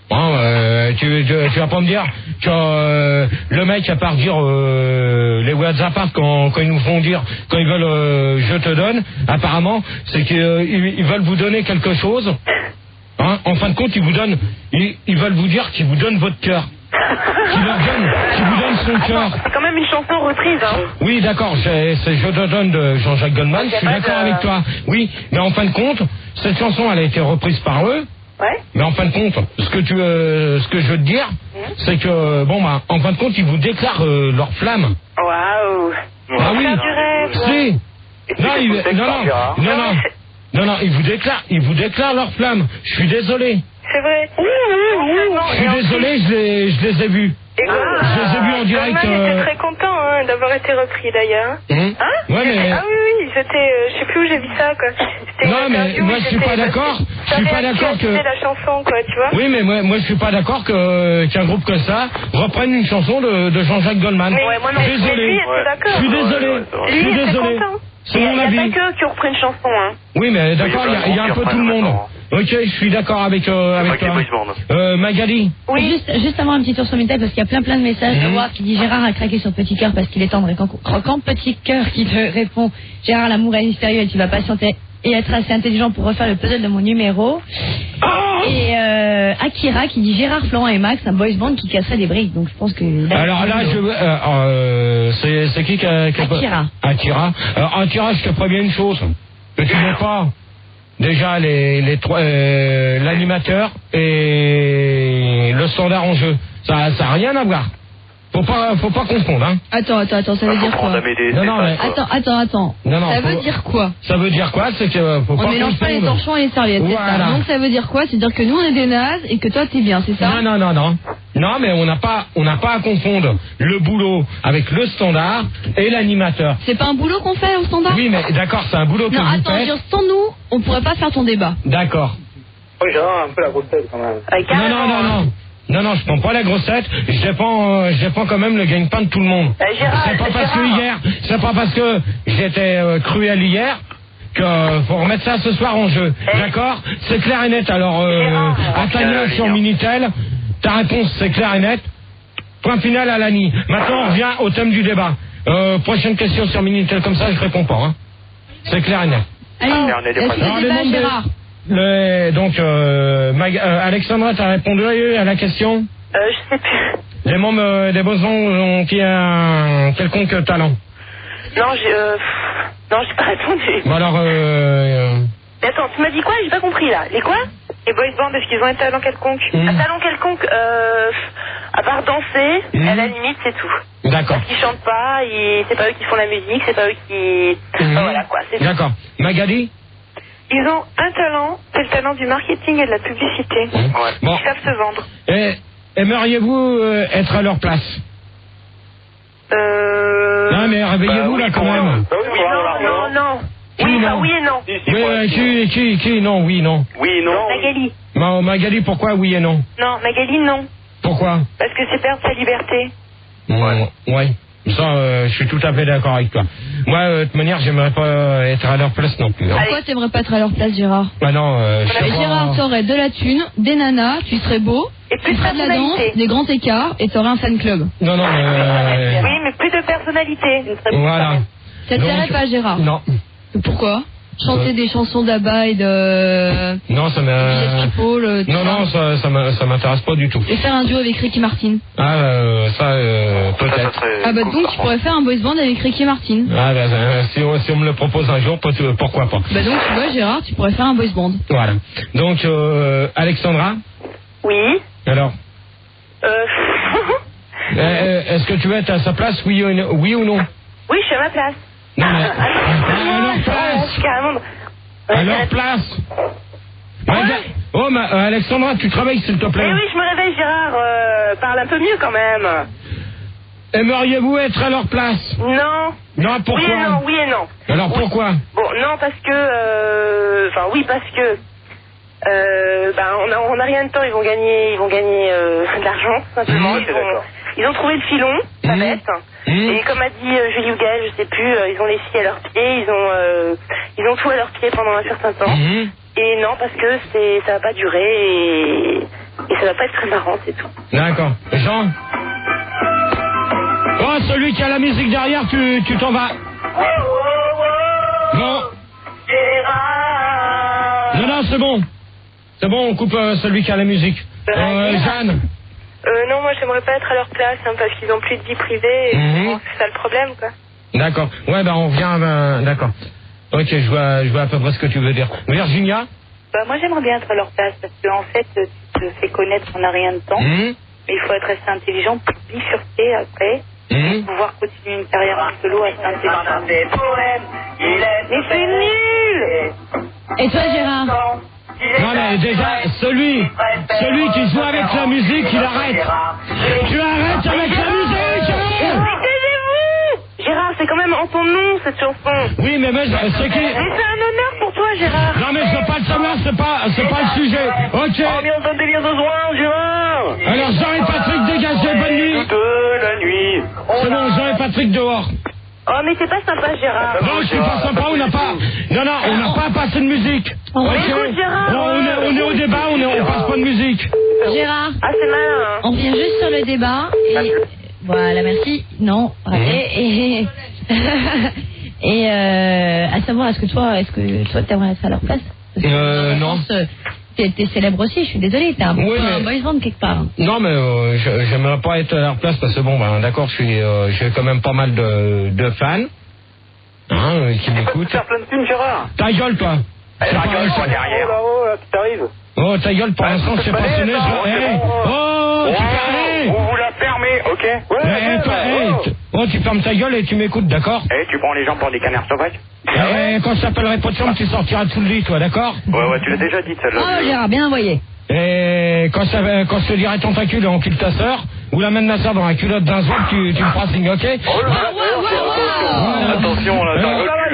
Tu vas pas me dire que le mec à part dire les WhatsApp quand ils nous font dire quand ils veulent je te donne, apparemment c'est qu'ils veulent vous donner quelque chose. Hein, en fin de compte, ils veulent vous dire qu'ils vous donnent votre cœur. Qui vous donne son cœur. C'est quand même une chanson reprise, hein. Oui, d'accord, c'est Je te donne de Jean-Jacques Goldman, je suis d'accord avec toi. Oui, mais en fin de compte, cette chanson, elle a été reprise par eux. Ouais. Mais en fin de compte, ce que je veux te dire, c'est que, en fin de compte, ils vous déclarent leur flamme. Waouh. Ah oui, si. Non, ils vous déclarent leur flamme. Je suis désolé. C'est vrai. Je suis désolé, je les ai vus. Je les ai vus en direct. J'étais très content d'avoir été repris d'ailleurs. Ouais, mais... Ah oui, je sais plus où j'ai vu ça, quoi. Non, mais moi je suis pas d'accord. Je suis pas d'accord que... la chanson, quoi, tu vois. Oui, mais moi je suis pas d'accord qu'un groupe comme ça reprenne une chanson de Jean-Jacques Goldman. Ouais, moi non. Désolé. Je suis désolé. Je suis désolé. C'est mon avis. Il n'y a pas que qui ont repris une chanson, hein. Oui, mais d'accord, il y a un peu tout le monde. Ok, je suis d'accord avec toi. Magali. Oui. Juste avant un petit tour sur Minitel parce qu'il y a plein de messages de voir qui dit Gérard a craqué sur Petit Cœur parce qu'il est tendre et croquant. Petit Cœur qui te répond Gérard, l'amour est mystérieux et tu vas patienter et être assez intelligent pour refaire le puzzle de mon numéro. Et Akira qui dit Gérard, Florent et Max, un boys band qui casserait des briques. Donc je pense que... Alors là, c'est qui Akira. Akira. Alors Akira, je te préviens une chose. Que tu n'es pas déjà l'animateur et le standard en jeu. Ça n'a rien à voir. Faut pas confondre, hein. Attends, ça veut dire quoi? Non, mais... Attends. Non, ça veut dire quoi? Ça veut dire quoi? C'est que faut pas confondre. On mélange pas les torchons et les serviettes, c'est ça. Donc ça veut dire quoi? C'est dire que nous on est des nazes et que toi t'es bien, c'est ça? Non. Non, mais on n'a pas à confondre le boulot avec le standard et l'animateur. C'est pas un boulot qu'on fait au standard? Oui, mais d'accord, c'est un boulot que vous faites. Non, attends, sans nous, on pourrait pas faire ton débat. D'accord. Oui, j'ai un peu la grosse tête quand même. Non, je prends pas la grossette, je défends quand même le gagne-pain de tout le monde. C'est pas parce que j'étais cruel hier que faut remettre ça ce soir en jeu. D'accord? C'est clair et net. Alors, Atania sur Minitel, ta réponse c'est clair et net. Point final à Lani. Maintenant on revient au thème du débat. Prochaine question sur Minitel, comme ça je réponds pas. Hein. C'est clair et net. Allez, Gérard. Alexandra, t'as répondu à la question? Je sais plus. Les membres des Bosons qui a un quelconque talent? Non, j'ai pas répondu. Bon alors, Mais attends, tu m'as dit quoi? J'ai pas compris là. Les quoi? Les boys bands, est-ce qu'ils ont un talent quelconque? Un talent quelconque, à part danser, à la limite, c'est tout. D'accord. Parce qu'ils chantent pas, c'est pas eux qui font la musique, c'est pas eux qui... Voilà quoi, c'est tout. D'accord. Magali? Ils ont un talent, c'est le talent du marketing et de la publicité. Bon. Ils savent se vendre. Aimeriez-vous être à leur place? Non, mais réveillez-vous là quand même. Non. Oui, non. Oui et non. Qui non, oui, non. Oui et non. Magali. Magali, pourquoi oui et non? Non, Magali, non. Pourquoi? Parce que c'est perdre sa liberté. Ouais. Ça, je suis tout à fait d'accord avec toi. Moi, de toute manière, j'aimerais pas être à leur place non plus. Hein. Pourquoi t'aimerais pas être à leur place, Gérard? Bah non, Gérard, t'aurais de la thune, des nanas, tu serais beau, et plus tu ferais de la danse, des grands écarts, et t'aurais un fan club. Non, Oui, mais plus de personnalité. Voilà. Ça te plairait pas, Gérard? Non. Pourquoi? Chanter des chansons d'Abba et de... Non, ça m'intéresse pas du tout. Et faire un duo avec Ricky Martin? Peut-être. Donc tu pourrais faire un boys band avec Ricky Martin. Si on me le propose un jour, pourquoi pas. Donc tu vois, Gérard, tu pourrais faire un boys band. Voilà. Donc, Alexandra? Oui. Alors? Est-ce que tu veux être à sa place, oui ou non? Oui, je suis à ma place. Non, mais... à leur place. Carrément. À leur place. Alexandra, tu travailles s'il te plaît. Oui, je me réveille, Gérard. Parle un peu mieux quand même. Aimeriez-vous être à leur place? Non. Non, pourquoi? Oui et non. Alors pourquoi? Bon, non, parce que... oui, parce que... on n'a rien de temps, ils vont gagner de l'argent, tout simplement. Ils ont trouvé le filon, ça bête. Et comme a dit Julie ou Gaël, je sais plus, ils ont les filles à leurs pieds, ils ont tout à leurs pieds pendant un certain temps. Et non, parce que ça va pas durer Et ça va pas être très marrant, c'est tout. D'accord. Jean? Oh, celui qui a la musique derrière, tu t'en vas. Non. Non, c'est bon. C'est bon, on coupe celui qui a la musique. Jeanne? Non, moi j'aimerais pas être à leur place, hein, parce qu'ils ont plus de vie privée, et c'est ça le problème, quoi. D'accord. Ouais, on revient, d'accord. Ok, je vois à peu près ce que tu veux dire. Virginia? Moi j'aimerais bien être à leur place, parce qu'en fait, tu te fais connaître, on n'a rien de temps. Mais il faut être assez intelligent pour bifurquer après. Et pouvoir continuer une carrière en solo assez intelligente. Mais c'est nul! Et toi, Gérard? Non, mais déjà, celui qui joue avec la musique, il arrête. Tu arrêtes avec la musique! Taisez-vous! Gérard, c'est quand même en ton nom, cette chanson. Oui, mais c'est qui? Mais c'est un honneur pour toi, Gérard. Non, mais je veux pas le savoir, c'est pas le sujet. Ok. Oh, bien entendu, bien besoin, Gérard. Alors, Jean et Patrick, dégagez, bonne nuit. Toute la nuit. C'est bon, Jean et Patrick dehors. Oh, mais c'est pas sympa, Gérard. Non, c'est pas sympa, on n'a pas passé de musique. Mais écoute, Gérard. On est au débat, on passe pas de musique. Gérard? Ah, c'est malin. On vient juste sur le débat et... Voilà, merci. Non, raté. Et à savoir, est-ce que toi t'aimerais être à leur place? Non. T'es célèbre aussi, je suis désolée, t'es un boys band quelque part. Non, mais j'aimerais pas être à leur place parce que bon, d'accord, j'ai quand même pas mal de fans qui m'écoutent. Faire plein de films, Gérard. Ta gueule, toi. Ta gueule, toi, derrière. Là-haut, tu t'arrives. Oh, ta gueule, pour l'instant, c'est pas sonné. Oh, tu fermes. Vous la fermez, ok? Ouais, tu fermes ta gueule et tu m'écoutes, d'accord? Tu prends les gens pour des canards sauvages? Quand je t'appellerai pas de chambre, tu sortiras de sous le lit, toi, d'accord? Ouais, tu l'as déjà dit, celle-là. Oh, Gérard, bien envoyé. Et quand je te dirai tentacule et encule ta sœur, ou la main de ma sœur dans la culotte d'un soir, tu me feras signe, ok? Attention, là,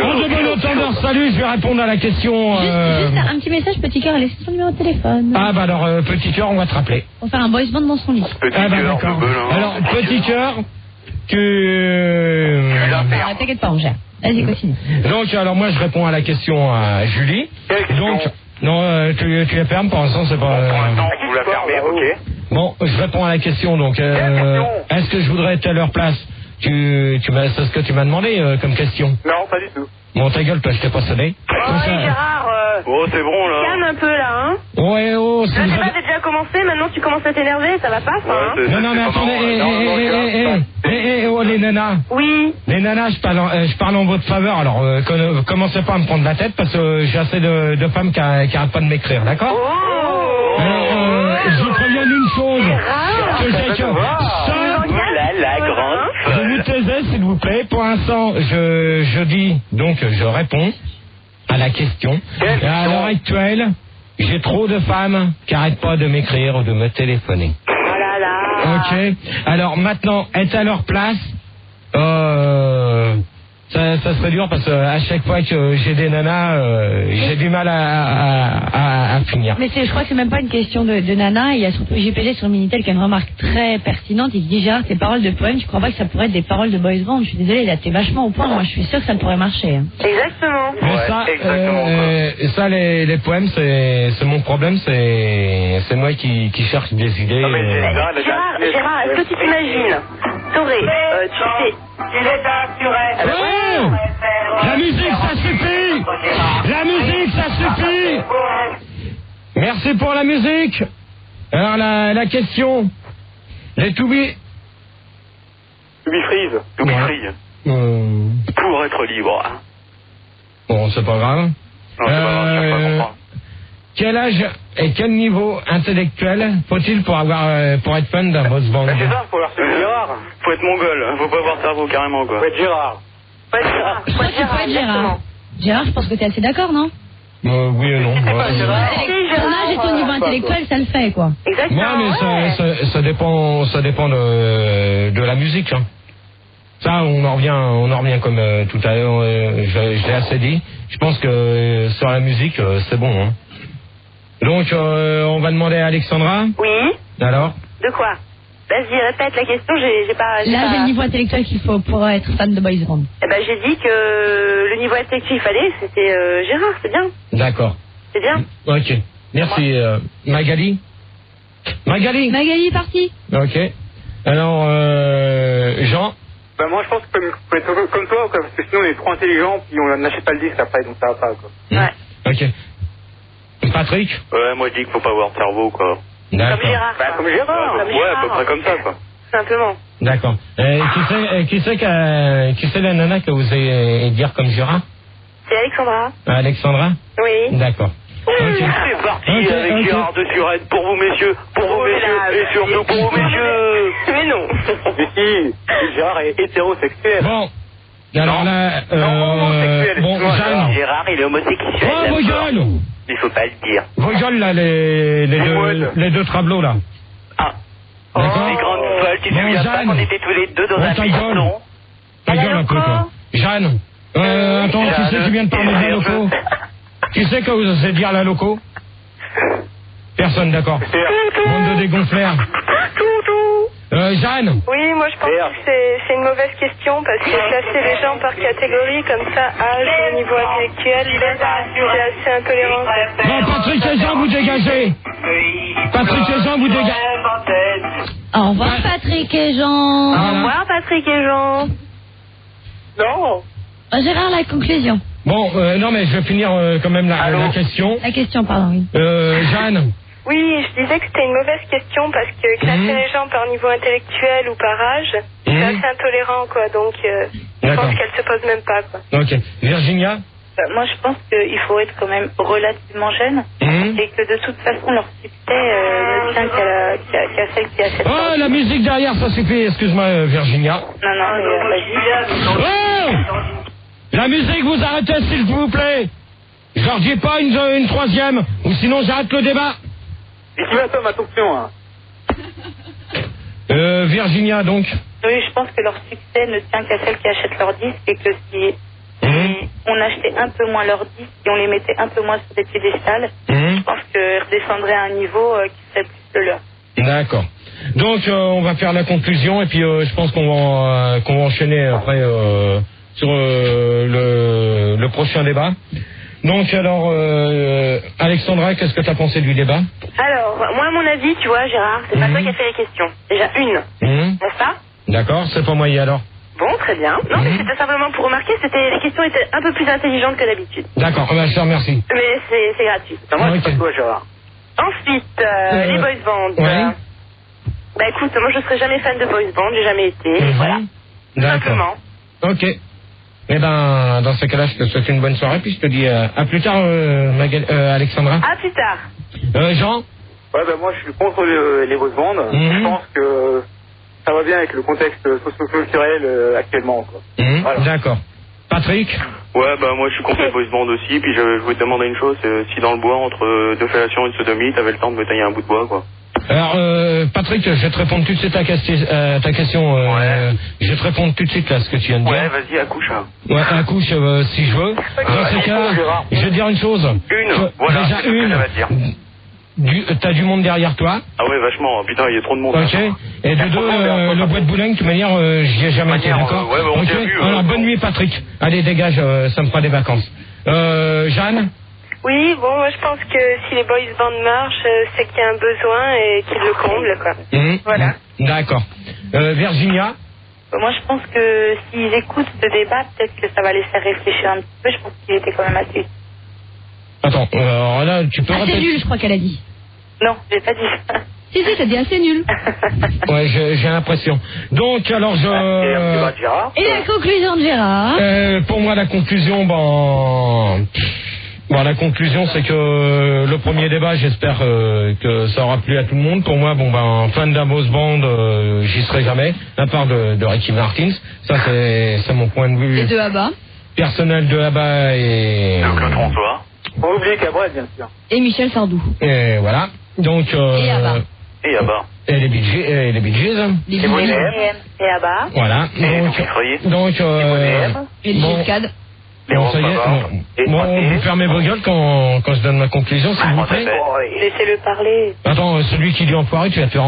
En de bon entendeur, salut, je vais répondre à la question. Juste un petit message, petit cœur, laisse son numéro de téléphone. Ah, bah alors, petit cœur, on va te rappeler. On va faire un boys band dans son lit. Ah, bah d'accord. Alors, petit cœur, T'inquiète pas, on gère. Vas-y, continue. Donc, alors moi, je réponds à la question à Julie. Donc, non, tu la fermes, pour l'instant, c'est pas... Pour l'instant, vous la fermez, ok. Bon, je réponds à la question, donc, est-ce que je voudrais être à leur place? C'est ce que tu m'as demandé comme question. Non, pas du tout. Bon, ta gueule, toi, je t'ai pas sonné. Oh, Gérard, Oh, c'est bon, là. calme un peu, là, hein. Ouais, Le débat a déjà commencé, maintenant tu commences à t'énerver, ça va pas, ça, hein. Non, mais attendez, oh, les nanas. Oui. Les nanas, je parle en votre faveur, alors commencez pas à me prendre la tête, parce que j'ai assez de femmes qui arrêtent pas de m'écrire, d'accord? Je vous préviens d'une chose. La grande. Je vous taisais, s'il vous plaît. Pour l'instant, je dis, donc je réponds à la question. Et à l'heure actuelle, j'ai trop de femmes qui arrêtent pas de m'écrire ou de me téléphoner. Oh là là. Ok. Alors maintenant, être à leur place, ça serait dur parce que à chaque fois que j'ai des nanas, j'ai du mal à finir. Mais je crois que c'est même pas une question de nana. Il y a surtout JPG sur le Minitel qui a une remarque très pertinente. Il dit Gérard, tes paroles de poèmes, tu crois pas que ça pourrait être des paroles de boys band? Je suis désolée, là t'es vachement au point. Moi je suis sûre que ça pourrait marcher. Hein. Exactement. Mais ça, les poèmes, c'est mon problème. C'est moi qui cherche des idées. Gérard, est-ce que tu t'imagines? T'aurais, tu sais. La musique, ça suffit! La musique, ça suffit! Merci pour la musique. Alors, la question. Les To Be Freeze. To Be Free. Pour être libre. Bon, c'est pas grave. Non, c'est pas grave, je cherche pas à comprendre. Quel âge et quel niveau intellectuel faut-il pour être fan d'un boys band? C'est ça, faut avoir Gérard. Faut être mongol, faut pas avoir cerveau carrément, quoi. Faut être Gérard. Je crois que tu peux être Gérard. Gérard, je pense que t'es assez d'accord, non? Oui et non. Ton âge et ton niveau intellectuel, ça le fait, quoi. Exactement. Non, mais ça dépend de la musique, hein. Ça, on en revient comme tout à l'heure, je l'ai assez dit. Je pense que sur la musique, c'est bon, hein. Donc, on va demander à Alexandra. Oui. Alors? De quoi? Vas-y, répète la question, j'ai pas... L'âge et le niveau intellectuel qu'il faut pour être fan de boys band. Eh ben, j'ai dit que le niveau intellectuel qu'il fallait, c'était Gérard, c'est bien. D'accord. C'est bien. Ok. Merci. Magali? Magali. Magali est partie. Ok. Alors, Jean. Bah moi je pense que faut être comme toi, quoi, parce que sinon on est trop intelligent, puis on n'achète pas le disque après, donc ça va pas, quoi. Ouais. Ok. Patrick. Ouais, moi je dis qu'il faut pas avoir de cerveau, quoi. D'accord. Comme Gérard. Bah comme Gérard. Ouais, à peu près comme ça, quoi. Simplement. D'accord. Qui c'est la nana que vous allez dire comme Gérard? C'est Alexandra. Alexandra. Oui. D'accord. Oui, Ok. c'est parti avec Gérard de Suresnes pour vous, messieurs, et surtout pour vous, messieurs. Mais non. Mais si, Gérard est hétérosexuel. Bon. Alors là, homosexuel, bon, excuse-moi, Jeanne. Gérard, il est homosexuel. Oh, vos gueules. Il faut pas le dire. Vos gueules, là, les deux tableaux, là. Ah. D'accord. Les grandes folles, tu te Bon, souviens pas Jeanne. qu'on était tous les deux dans Oh, un ta gueule. buisson? Ta gueule un peu, quoi. Jeanne. Attends, qui c'est qui vient de parler de la loco? Qui c'est que vous osez dire la loco? Personne, d'accord. Bande de dégonflèrent. Jeanne. Oui, moi je pense que c'est une mauvaise question parce que classer les gens par catégorie comme ça, âge, niveau intellectuel, c'est assez intolérant. Bon, Patrick et Jean, vous dégagez. Patrick et Jean, vous dégagez. Au revoir Patrick et Jean. Au revoir Patrick et Jean. Non. Gérard, la conclusion. Bon, non mais je vais finir quand même la question. La question, pardon, oui. Jeanne. Oui, je disais que c'était une mauvaise question parce que classer les gens par niveau intellectuel ou par âge, c'est assez intolérant, quoi. Donc, je pense qu'elle se pose même pas, quoi. Ok. Virginia. Moi, je pense qu'il faut être quand même relativement jeune et que de toute façon, leur succès ne tient qu'à celle qui a cette... Oh, la musique derrière, ça suffit. Excuse-moi, Virginia. Non, mais vas-y. Oh, la musique, vous arrêtez, s'il vous plaît. Je leur dis pas une troisième, ou sinon j'arrête le débat. Et qui va Tom, attention, hein. Virginia, donc. Oui, je pense que leur succès ne tient qu'à celles qui achètent leurs disques et que si on achetait un peu moins leurs disques et on les mettait un peu moins sur des piédestals, je pense qu'ils redescendraient à un niveau qui serait plus de leur. D'accord. Donc, on va faire la conclusion et puis je pense qu'on va enchaîner après sur le prochain débat. Donc, alors, Alexandra, qu'est-ce que tu as pensé du débat? Alors, moi, à mon avis, tu vois, Gérard, c'est pas toi qui as fait les questions. Déjà une. N'est-ce pas? D'accord, c'est pas moi alors. Bon, très bien. Non, mais c'était simplement pour remarquer, les questions étaient un peu plus intelligentes que d'habitude. D'accord, je te remercie. Mais c'est gratuit. Moi, je sais pas toi, Gérard. Ensuite, les boys bands. Ouais. Bah écoute, moi je serai jamais fan de boys band, j'ai jamais été. Voilà. Simplement. Ok. Eh ben, dans ce cas-là, je te souhaite une bonne soirée, puis je te dis à plus tard, Alexandra. À plus tard. Jean. Ouais, bah moi je suis contre les boys bands. Je pense que ça va bien avec le contexte socio-culturel actuellement, quoi. Voilà. D'accord. Patrick. Ouais, bah moi je suis contre les boys bands aussi, puis je voulais te demander une chose, si dans le bois, entre deux fellations et une sodomie, t'avais le temps de me tailler un bout de bois, quoi. Alors, Patrick, je vais te répondre tout de suite à ta question. Je vais te répondre tout de suite à ce que tu viens de dire. Ouais, vas-y, accouche. Ouais, accouche si je veux. Dans ce cas, je vais te dire une chose. Voilà, déjà c'est ce que ça va te dire. T'as du monde derrière toi. Ah ouais, vachement. Putain, il y a trop de monde. Ok. Et de deux, le bois de Boulogne, de toute manière, j'y ai jamais été, d'accord. Ouais, on t'a vu. Alors, bonne nuit, Patrick. Allez, dégage, ça me fera des vacances. Jeanne. Oui, bon, moi je pense que si les boys bands marchent, c'est qu'il y a un besoin et qu'ils le comblent, quoi. Voilà. D'accord. Virginia. Moi, je pense que s'ils écoutent ce débat, peut-être que ça va les faire réfléchir un petit peu. Je pense qu'il était quand même assez... Attends, alors là, tu peux répéter. C'est nul, je crois qu'elle a dit. Non, j'ai pas dit ça. Si, t'as dit assez nul. Ouais, j'ai l'impression. Donc, alors, Et la conclusion de Gérard? Pour moi, la conclusion, la conclusion, c'est que le premier débat, j'espère que ça aura plu à tout le monde. Pour moi, fan d'un boys band, j'y serai jamais, à part de Ricky Martin. Ça, c'est mon point de vue. Et de ABBA. Personnel de ABBA et... Claude François. On oublie Cabrel, bien sûr. Et Michel Sardou. Et voilà. Donc... Et ABBA. Et ABBA. Et les Bee Gees. Les Bee Gees. Et ABBA. Voilà. Donc... Et les Giscades. Bon, ça y est. Bon, vous fermez vos gueules quand je donne ma conclusion, s'il vous plaît. Laissez-le parler. Attends, celui qui dit enfoiré, tu vas te faire...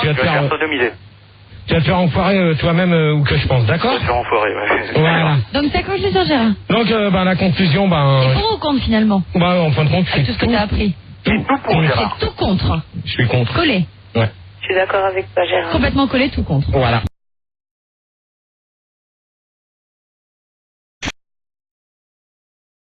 tu vas te faire enfoirer toi-même ou que je pense, d'accord? Tu vas te faire enfoirer, ouais. Voilà. Donc ta conclusion, Gérard? Donc, la conclusion, C'est pour ou contre, finalement? en fin de compte, avec tout ce que t'as appris? tout pour Gérard. C'est tout contre. Je suis contre. Collé. Ouais. Je suis d'accord avec toi, Gérard. Complètement collé, tout contre. Voilà.